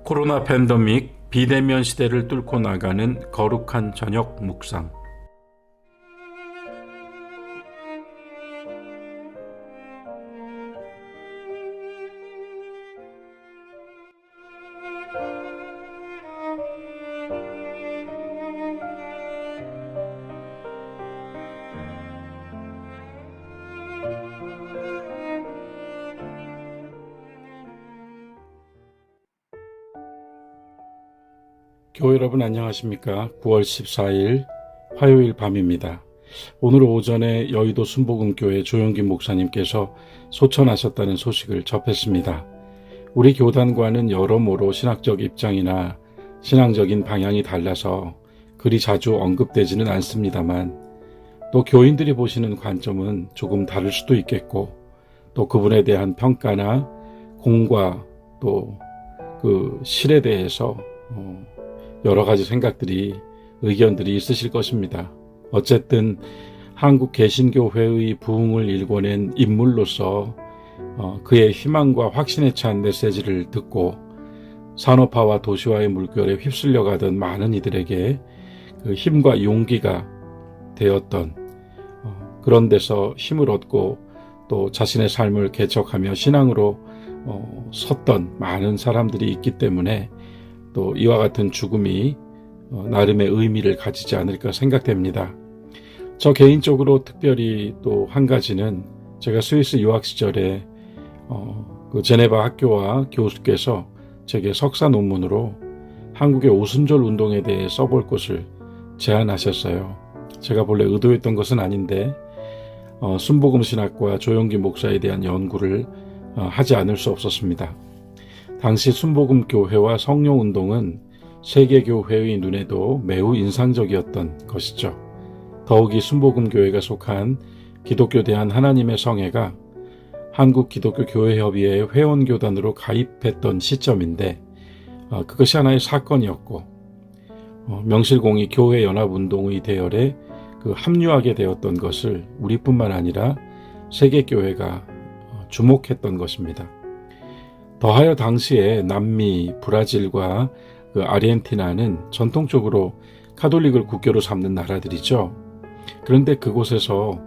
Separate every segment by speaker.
Speaker 1: 코로나 팬데믹 비대면 시대를 뚫고 나가는 거룩한 저녁 묵상. 교회 여러분 안녕하십니까? 9월 14일 화요일 밤입니다. 오늘 오전에 여의도 순복음교회 조영기 목사님께서 소천하셨다는 소식을 접했습니다. 우리 교단과는 여러모로 신학적 입장이나 신앙적인 방향이 달라서 그리 자주 언급되지는 않습니다만, 또 교인들이 보시는 관점은 조금 다를 수도 있겠고, 또 그분에 대한 평가나 공과 또 그 실에 대해서 여러 가지 생각들이, 의견들이 있으실 것입니다. 어쨌든 한국 개신교회의 부흥을 일궈낸 인물로서 그의 희망과 확신에 찬 메시지를 듣고 산업화와 도시화의 물결에 휩쓸려 가던 많은 이들에게 그 힘과 용기가 되었던, 그런 데서 힘을 얻고 또 자신의 삶을 개척하며 신앙으로 섰던 많은 사람들이 있기 때문에 또 이와 같은 죽음이 나름의 의미를 가지지 않을까 생각됩니다. 저 개인적으로 특별히 또 한 가지는, 제가 스위스 유학 시절에 그 제네바 학교와 교수께서 제게 석사 논문으로 한국의 오순절 운동에 대해 써볼 것을 제안하셨어요. 제가 본래 의도했던 것은 아닌데 순복음 신학과 조영기 목사에 대한 연구를 하지 않을 수 없었습니다. 당시 순복음교회와 성령운동은 세계교회의 눈에도 매우 인상적이었던 것이죠. 더욱이 순복음교회가 속한 기독교 대한 하나님의 성회가 한국기독교교회협의회 회원교단으로 가입했던 시점인데, 그것이 하나의 사건이었고, 명실공히 교회연합운동의 대열에 합류하게 되었던 것을 우리뿐만 아니라 세계교회가 주목했던 것입니다. 더하여 당시에 남미, 브라질과 아르헨티나는 전통적으로 카톨릭을 국교로 삼는 나라들이죠. 그런데 그곳에서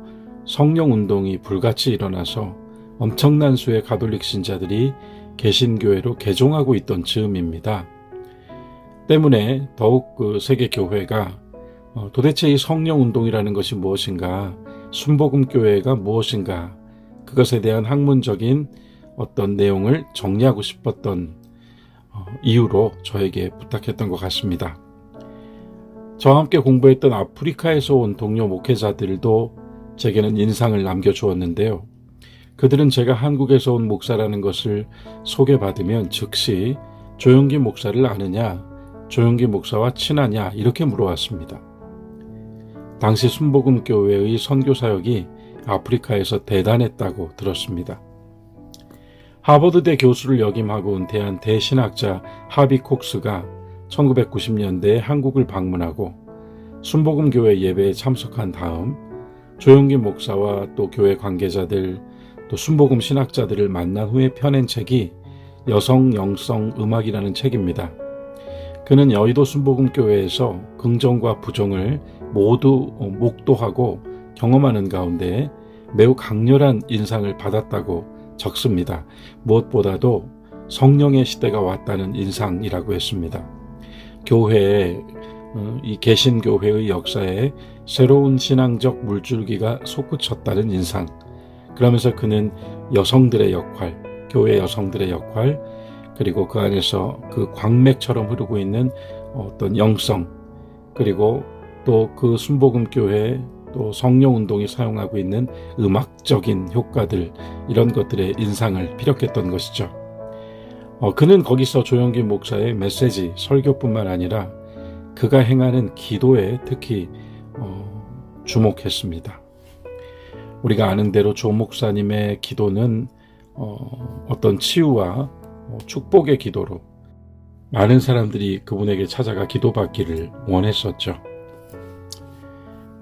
Speaker 1: 성령운동이 불같이 일어나서 엄청난 수의 가톨릭 신자들이 개신교회로 개종하고 있던 즈음입니다. 때문에 더욱 세계교회가 도대체 이 성령운동이라는 것이 무엇인가, 순복음교회가 무엇인가, 그것에 대한 학문적인 어떤 내용을 정리하고 싶었던 이유로 저에게 부탁했던 것 같습니다. 저와 함께 공부했던 아프리카에서 온 동료 목회자들도 제게는 인상을 남겨주었는데요. 그들은 제가 한국에서 온 목사라는 것을 소개받으면 즉시 조영기 목사를 아느냐, 조영기 목사와 친하냐, 이렇게 물어왔습니다. 당시 순복음교회의 선교사역이 아프리카에서 대단했다고 들었습니다. 하버드대 교수를 역임하고 은퇴한 대신학자 하비 콕스가 1990년대에 한국을 방문하고 순복음교회 예배에 참석한 다음 조영기 목사와 또 교회 관계자들, 또 순복음 신학자들을 만난 후에 펴낸 책이 여성 영성 음악이라는 책입니다. 그는 여의도 순복음교회에서 긍정과 부정을 모두 목도하고 경험하는 가운데 매우 강렬한 인상을 받았다고 적습니다. 무엇보다도 성령의 시대가 왔다는 인상이라고 했습니다. 교회에, 이 개신교회의 역사에 새로운 신앙적 물줄기가 솟구쳤다는 인상. 그러면서 그는 여성들의 역할, 교회 여성들의 역할, 그리고 그 안에서 그 광맥처럼 흐르고 있는 어떤 영성, 그리고 또 그 순복음교회, 또 성령운동이 사용하고 있는 음악적인 효과들, 이런 것들의 인상을 피력했던 것이죠. 그는 거기서 조영기 목사의 메시지, 설교뿐만 아니라 그가 행하는 기도에 특히 주목했습니다. 우리가 아는 대로 조 목사님의 기도는 어떤 치유와 축복의 기도로 많은 사람들이 그분에게 찾아가 기도받기를 원했었죠.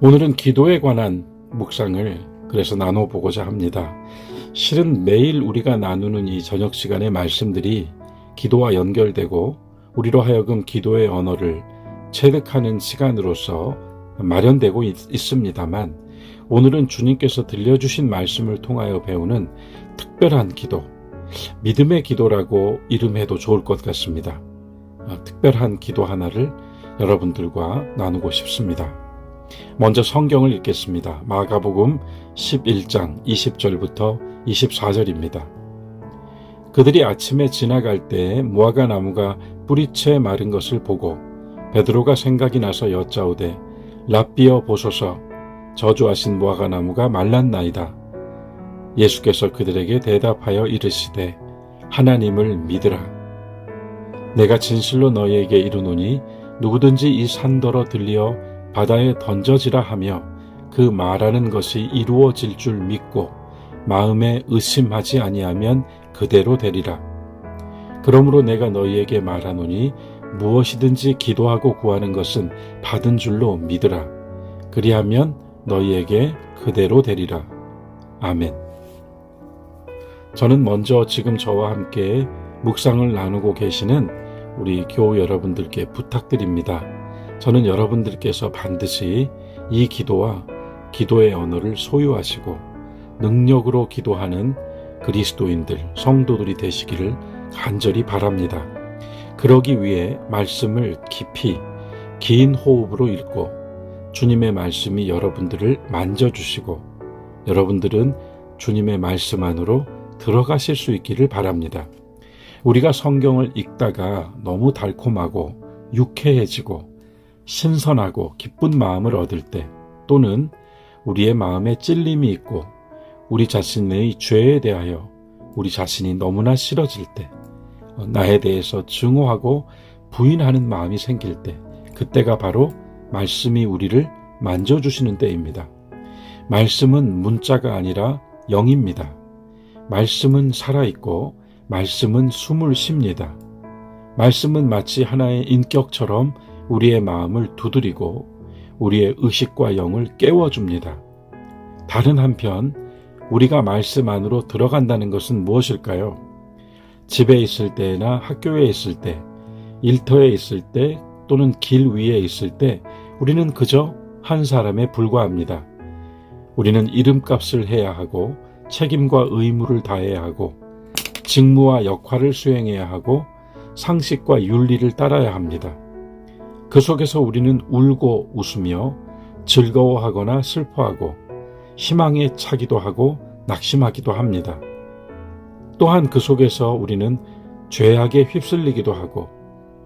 Speaker 1: 오늘은 기도에 관한 묵상을 그래서 나눠보고자 합니다. 실은 매일 우리가 나누는 이 저녁 시간의 말씀들이 기도와 연결되고 우리로 하여금 기도의 언어를 체득하는 시간으로서 마련되고 있습니다만, 오늘은 주님께서 들려주신 말씀을 통하여 배우는 특별한 기도, 믿음의 기도라고 이름해도 좋을 것 같습니다. 특별한 기도 하나를 여러분들과 나누고 싶습니다. 먼저 성경을 읽겠습니다. 마가복음 11장 20절부터 24절입니다. 그들이 아침에 지나갈 때에 무화과 나무가 뿌리채 마른 것을 보고 베드로가 생각이 나서 여짜오되 랍비여 보소서, 저주하신 무화과 나무가 말랐나이다. 예수께서 그들에게 대답하여 이르시되 하나님을 믿으라. 내가 진실로 너희에게 이르노니 누구든지 이 산더러 들리어 바다에 던져지라 하며 그 말하는 것이 이루어질 줄 믿고 마음에 의심하지 아니하면 그대로 되리라. 그러므로 내가 너희에게 말하노니 무엇이든지 기도하고 구하는 것은 받은 줄로 믿으라. 그리하면 너희에게 그대로 되리라. 아멘. 저는 먼저 지금 저와 함께 묵상을 나누고 계시는 우리 교우 여러분들께 부탁드립니다. 저는 여러분들께서 반드시 이 기도와 기도의 언어를 소유하시고 능력으로 기도하는 그리스도인들, 성도들이 되시기를 간절히 바랍니다. 그러기 위해 말씀을 깊이 긴 호흡으로 읽고 주님의 말씀이 여러분들을 만져주시고 여러분들은 주님의 말씀 안으로 들어가실 수 있기를 바랍니다. 우리가 성경을 읽다가 너무 달콤하고 유쾌해지고 신선하고 기쁜 마음을 얻을 때, 또는 우리의 마음에 찔림이 있고 우리 자신의 죄에 대하여 우리 자신이 너무나 싫어질 때, 나에 대해서 증오하고 부인하는 마음이 생길 때, 그때가 바로 말씀이 우리를 만져주시는 때입니다. 말씀은 문자가 아니라 영입니다. 말씀은 살아있고 말씀은 숨을 쉽니다. 말씀은 마치 하나의 인격처럼 우리의 마음을 두드리고 우리의 의식과 영을 깨워줍니다. 다른 한편 우리가 말씀 안으로 들어간다는 것은 무엇일까요? 집에 있을 때나 학교에 있을 때, 일터에 있을 때, 또는 길 위에 있을 때 우리는 그저 한 사람에 불과합니다. 우리는 이름값을 해야 하고 책임과 의무를 다해야 하고 직무와 역할을 수행해야 하고 상식과 윤리를 따라야 합니다. 그 속에서 우리는 울고 웃으며 즐거워하거나 슬퍼하고 희망에 차기도 하고 낙심하기도 합니다. 또한 그 속에서 우리는 죄악에 휩쓸리기도 하고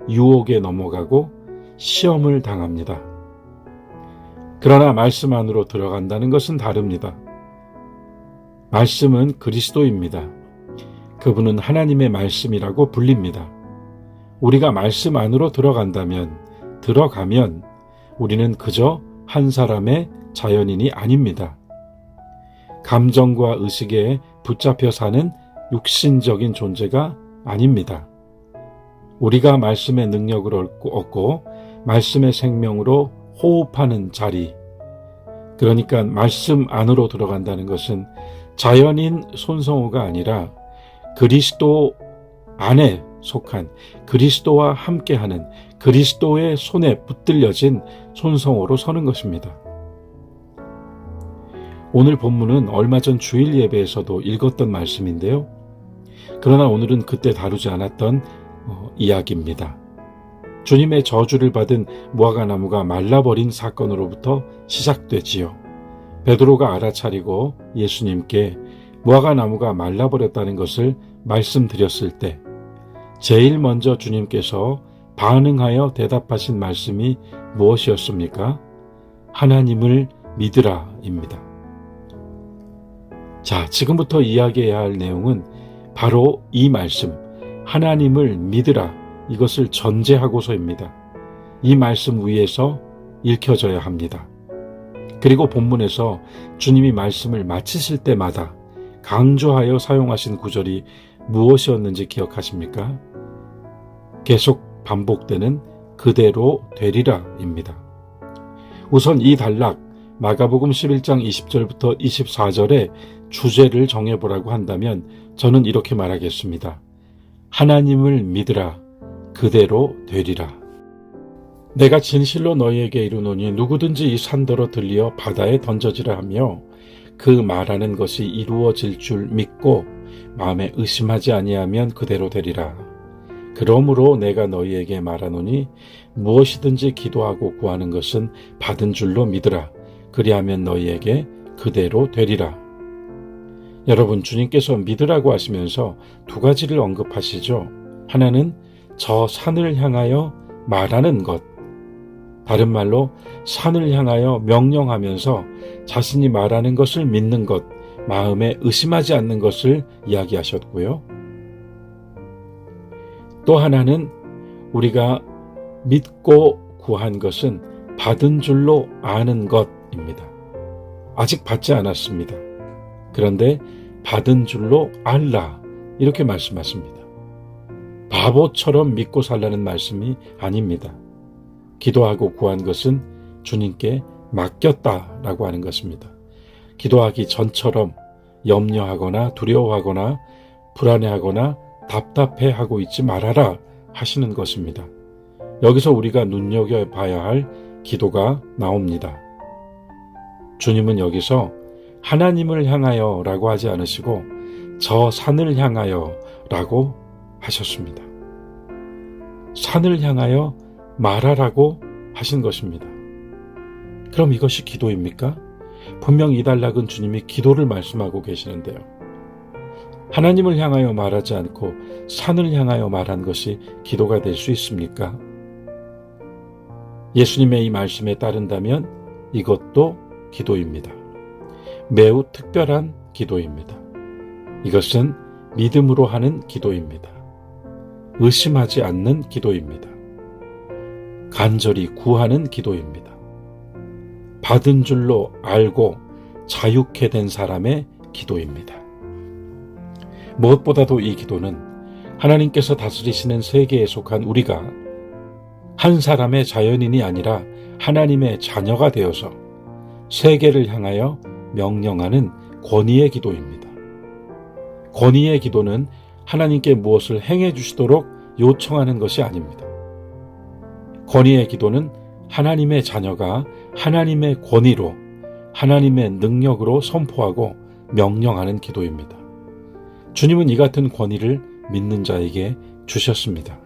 Speaker 1: 유혹에 넘어가고 시험을 당합니다. 그러나 말씀 안으로 들어간다는 것은 다릅니다. 말씀은 그리스도입니다. 그분은 하나님의 말씀이라고 불립니다. 우리가 말씀 안으로 들어가면 우리는 그저 한 사람의 자연인이 아닙니다. 감정과 의식에 붙잡혀 사는 육신적인 존재가 아닙니다. 우리가 말씀의 능력을 얻고 말씀의 생명으로 호흡하는 자리, 그러니까 말씀 안으로 들어간다는 것은 자연인 손성호가 아니라 그리스도 안에 속한, 그리스도와 함께하는, 그리스도의 손에 붙들려진 손성호로 서는 것입니다. 오늘 본문은 얼마 전 주일 예배에서도 읽었던 말씀인데요. 그러나 오늘은 그때 다루지 않았던 이야기입니다. 주님의 저주를 받은 무화과 나무가 말라버린 사건으로부터 시작되지요. 베드로가 알아차리고 예수님께 무화과 나무가 말라버렸다는 것을 말씀드렸을 때 제일 먼저 주님께서 반응하여 대답하신 말씀이 무엇이었습니까? 하나님을 믿으라입니다. 자, 지금부터 이야기해야 할 내용은 바로 이 말씀, 하나님을 믿으라, 이것을 전제하고서입니다. 이 말씀 위에서 읽혀져야 합니다. 그리고 본문에서 주님이 말씀을 마치실 때마다 강조하여 사용하신 구절이 무엇이었는지 기억하십니까? 계속 반복되는 그대로 되리라입니다. 우선 이 단락, 마가복음 11장 20절부터 24절의 주제를 정해보라고 한다면 저는 이렇게 말하겠습니다. 하나님을 믿으라. 그대로 되리라. 내가 진실로 너희에게 이르노니 누구든지 이 산더러 들리어 바다에 던져지라 하며 그 말하는 것이 이루어질 줄 믿고 마음에 의심하지 아니하면 그대로 되리라. 그러므로 내가 너희에게 말하노니 무엇이든지 기도하고 구하는 것은 받은 줄로 믿으라. 그리하면 너희에게 그대로 되리라. 여러분, 주님께서 믿으라고 하시면서 두 가지를 언급하시죠. 하나는 저 산을 향하여 말하는 것, 다른 말로 산을 향하여 명령하면서 자신이 말하는 것을 믿는 것, 마음에 의심하지 않는 것을 이야기하셨고요. 또 하나는 우리가 믿고 구한 것은 받은 줄로 아는 것입니다. 아직 받지 않았습니다. 그런데 받은 줄로 알라, 이렇게 말씀하십니다. 바보처럼 믿고 살라는 말씀이 아닙니다. 기도하고 구한 것은 주님께 맡겼다라고 하는 것입니다. 기도하기 전처럼 염려하거나 두려워하거나 불안해하거나 답답해하고 있지 말아라 하시는 것입니다. 여기서 우리가 눈여겨봐야 할 기도가 나옵니다. 주님은 여기서 하나님을 향하여 라고 하지 않으시고 저 산을 향하여 라고 하셨습니다. 산을 향하여 말하라고 하신 것입니다. 그럼 이것이 기도입니까? 분명 이 단락은 주님이 기도를 말씀하고 계시는데요. 하나님을 향하여 말하지 않고 산을 향하여 말한 것이 기도가 될 수 있습니까? 예수님의 이 말씀에 따른다면 이것도 기도입니다. 매우 특별한 기도입니다. 이것은 믿음으로 하는 기도입니다. 의심하지 않는 기도입니다. 간절히 구하는 기도입니다. 받은 줄로 알고 자유케 된 사람의 기도입니다. 무엇보다도 이 기도는 하나님께서 다스리시는 세계에 속한 우리가 한 사람의 자연인이 아니라 하나님의 자녀가 되어서 세계를 향하여 명령하는 권위의 기도입니다. 권위의 기도는 하나님께 무엇을 행해 주시도록 요청하는 것이 아닙니다. 권위의 기도는 하나님의 자녀가 하나님의 권위로, 하나님의 능력으로 선포하고 명령하는 기도입니다. 주님은 이 같은 권위를 믿는 자에게 주셨습니다.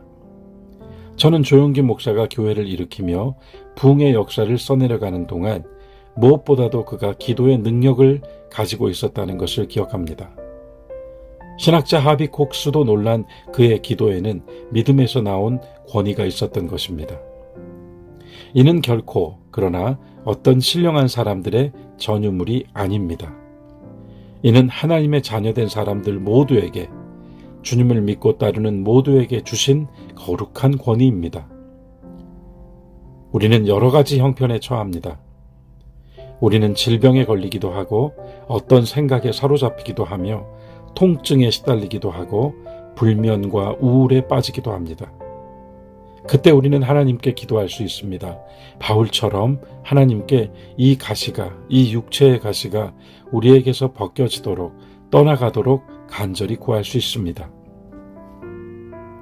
Speaker 1: 저는 조용기 목사가 교회를 일으키며 부흥의 역사를 써내려가는 동안 무엇보다도 그가 기도의 능력을 가지고 있었다는 것을 기억합니다. 신학자 하비 콕스도 놀란 그의 기도에는 믿음에서 나온 권위가 있었던 것입니다. 이는 결코 그러나 어떤 신령한 사람들의 전유물이 아닙니다. 이는 하나님의 자녀된 사람들 모두에게, 주님을 믿고 따르는 모두에게 주신 거룩한 권위입니다. 우리는 여러 가지 형편에 처합니다. 우리는 질병에 걸리기도 하고 어떤 생각에 사로잡히기도 하며 통증에 시달리기도 하고 불면과 우울에 빠지기도 합니다. 그때 우리는 하나님께 기도할 수 있습니다. 바울처럼 하나님께 이 가시가, 이 육체의 가시가 우리에게서 벗겨지도록, 떠나가도록 간절히 구할 수 있습니다.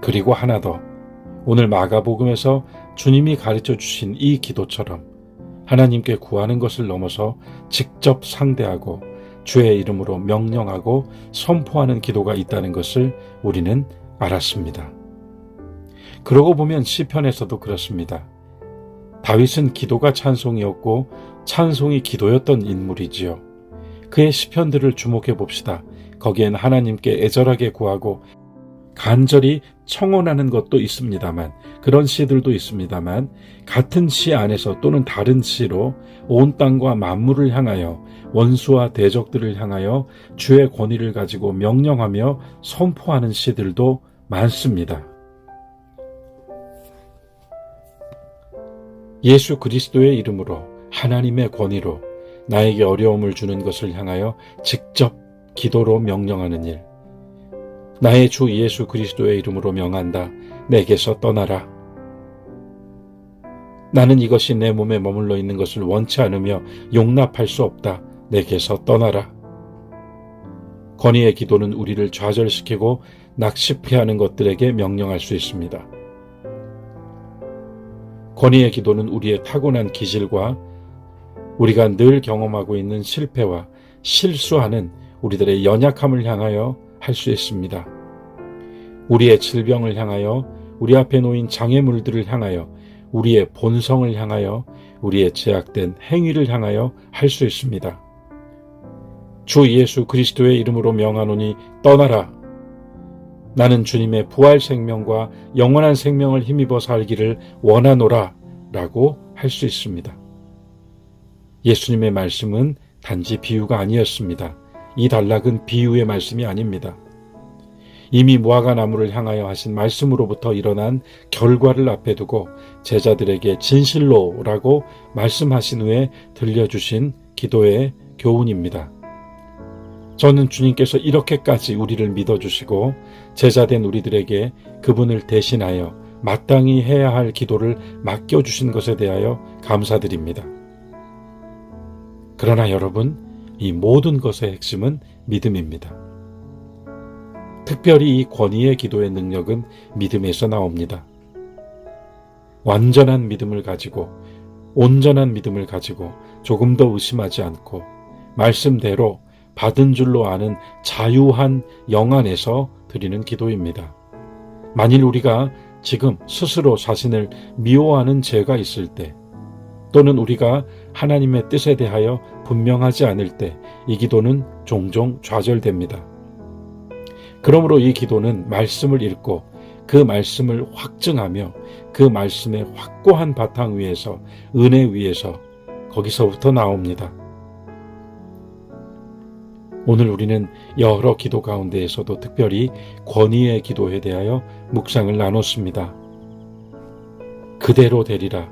Speaker 1: 그리고 하나 더, 오늘 마가복음에서 주님이 가르쳐 주신 이 기도처럼 하나님께 구하는 것을 넘어서 직접 상대하고 주의 이름으로 명령하고 선포하는 기도가 있다는 것을 우리는 알았습니다. 그러고 보면 시편에서도 그렇습니다. 다윗은 기도가 찬송이었고 찬송이 기도였던 인물이지요. 그의 시편들을 주목해 봅시다. 거기엔 하나님께 애절하게 구하고 간절히 청혼하는 것도 있습니다만, 그런 시들도 있습니다만, 같은 시 안에서 또는 다른 시로 온 땅과 만물을 향하여, 원수와 대적들을 향하여 주의 권위를 가지고 명령하며 선포하는 시들도 많습니다. 예수 그리스도의 이름으로, 하나님의 권위로 나에게 어려움을 주는 것을 향하여 직접 기도로 명령하는 일, 나의 주 예수 그리스도의 이름으로 명한다. 내게서 떠나라. 나는 이것이 내 몸에 머물러 있는 것을 원치 않으며 용납할 수 없다. 내게서 떠나라. 권위의 기도는 우리를 좌절시키고 낙심해하는 것들에게 명령할 수 있습니다. 권위의 기도는 우리의 타고난 기질과 우리가 늘 경험하고 있는 실패와 실수하는 우리들의 연약함을 향하여 할 수 있습니다. 우리의 질병을 향하여, 우리 앞에 놓인 장애물들을 향하여, 우리의 본성을 향하여, 우리의 제약된 행위를 향하여 할 수 있습니다. 주 예수 그리스도의 이름으로 명하노니 떠나라. 나는 주님의 부활 생명과 영원한 생명을 힘입어 살기를 원하노라 라고 할 수 있습니다. 예수님의 말씀은 단지 비유가 아니었습니다. 이 단락은 비유의 말씀이 아닙니다. 이미 무화과 나무를 향하여 하신 말씀으로부터 일어난 결과를 앞에 두고 제자들에게 진실로라고 말씀하신 후에 들려주신 기도의 교훈입니다. 저는 주님께서 이렇게까지 우리를 믿어주시고 제자된 우리들에게 그분을 대신하여 마땅히 해야 할 기도를 맡겨주신 것에 대하여 감사드립니다. 그러나 여러분, 이 모든 것의 핵심은 믿음입니다. 특별히 이 권위의 기도의 능력은 믿음에서 나옵니다. 완전한 믿음을 가지고, 온전한 믿음을 가지고 조금도 의심하지 않고 말씀대로 받은 줄로 아는 자유한 영 안에서 드리는 기도입니다. 만일 우리가 지금 스스로 자신을 미워하는 죄가 있을 때, 또는 우리가 하나님의 뜻에 대하여 분명하지 않을 때 이 기도는 종종 좌절됩니다. 그러므로 이 기도는 말씀을 읽고 그 말씀을 확증하며 그 말씀의 확고한 바탕 위에서, 은혜 위에서, 거기서부터 나옵니다. 오늘 우리는 여러 기도 가운데에서도 특별히 권위의 기도에 대하여 묵상을 나눴습니다. 그대로 되리라.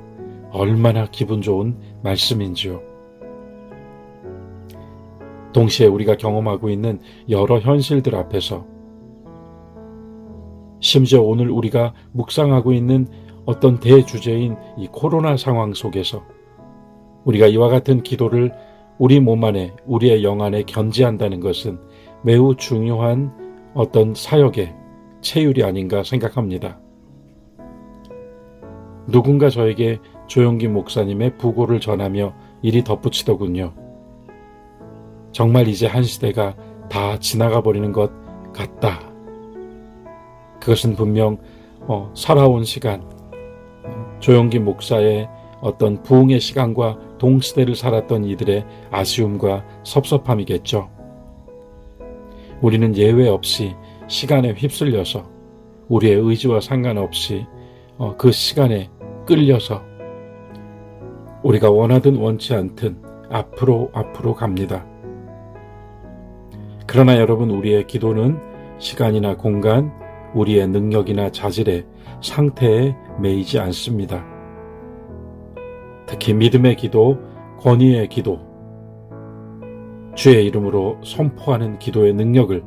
Speaker 1: 얼마나 기분 좋은 말씀인지요. 동시에 우리가 경험하고 있는 여러 현실들 앞에서, 심지어 오늘 우리가 묵상하고 있는 어떤 대주제인 이 코로나 상황 속에서 우리가 이와 같은 기도를 우리 몸 안에, 우리의 영 안에 견지한다는 것은 매우 중요한 어떤 사역의 체율이 아닌가 생각합니다. 누군가 저에게 조용기 목사님의 부고를 전하며 이리 덧붙이더군요. 정말 이제 한 시대가 다 지나가 버리는 것 같다. 그것은 분명 살아온 시간, 조용기 목사의 어떤 부흥의 시간과 동시대를 살았던 이들의 아쉬움과 섭섭함이겠죠. 우리는 예외 없이 시간에 휩쓸려서 우리의 의지와 상관없이 그 시간에 끌려서 우리가 원하든 원치 않든 앞으로 갑니다. 그러나 여러분, 우리의 기도는 시간이나 공간, 우리의 능력이나 자질의 상태에 매이지 않습니다. 특히 믿음의 기도, 권위의 기도, 주의 이름으로 선포하는 기도의 능력을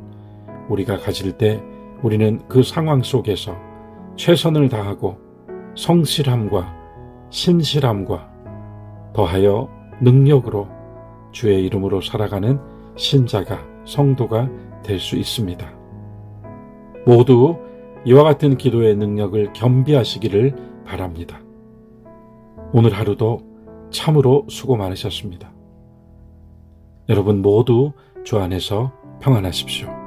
Speaker 1: 우리가 가질 때 우리는 그 상황 속에서 최선을 다하고 성실함과 신실함과 더하여 능력으로 주의 이름으로 살아가는 신자가, 성도가 될 수 있습니다. 모두 이와 같은 기도의 능력을 겸비하시기를 바랍니다. 오늘 하루도 참으로 수고 많으셨습니다. 여러분 모두 주 안에서 평안하십시오.